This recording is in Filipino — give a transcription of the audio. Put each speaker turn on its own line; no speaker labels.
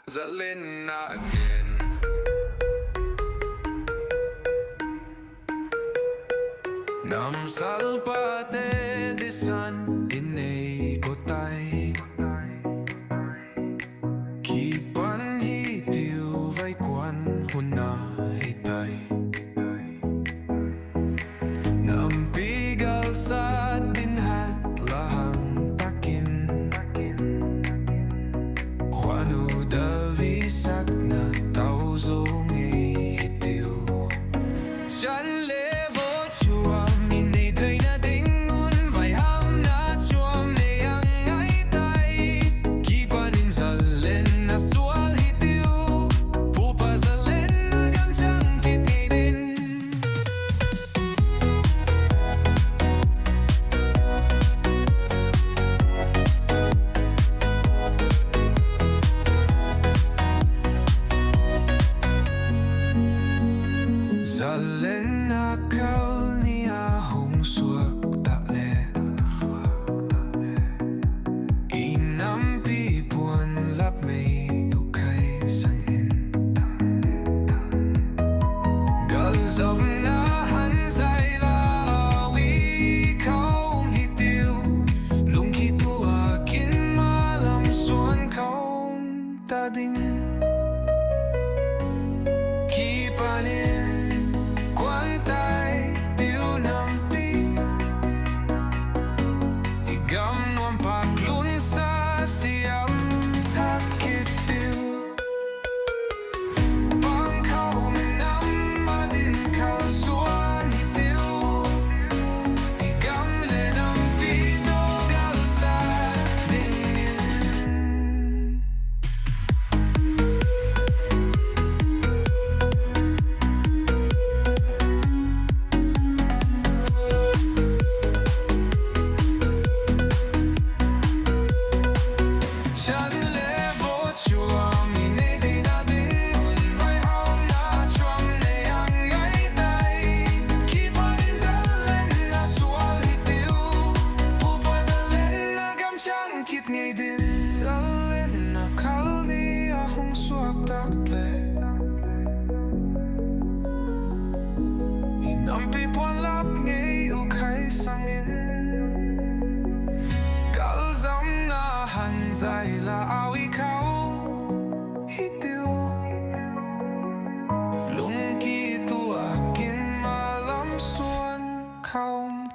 Zallenna again. Nam salpha thisan ngei puan vaikuan Nampi sa dinhat lahang tuakin Khuanu dawi sakna ngei chan levo chuam theina Vaihawmna chuam angai zalenna sual Zallenna Gam chang Zallenna kawlni ahung suak Nampi puan zawnna hanzai dawi khawm tuakin malam suan kuan nampi gam nuam paklun sa siam suan Zallenna kawlni ahung suak Nampi puan ngei khai sangin zawnna hanzai tuakin malam suan khawm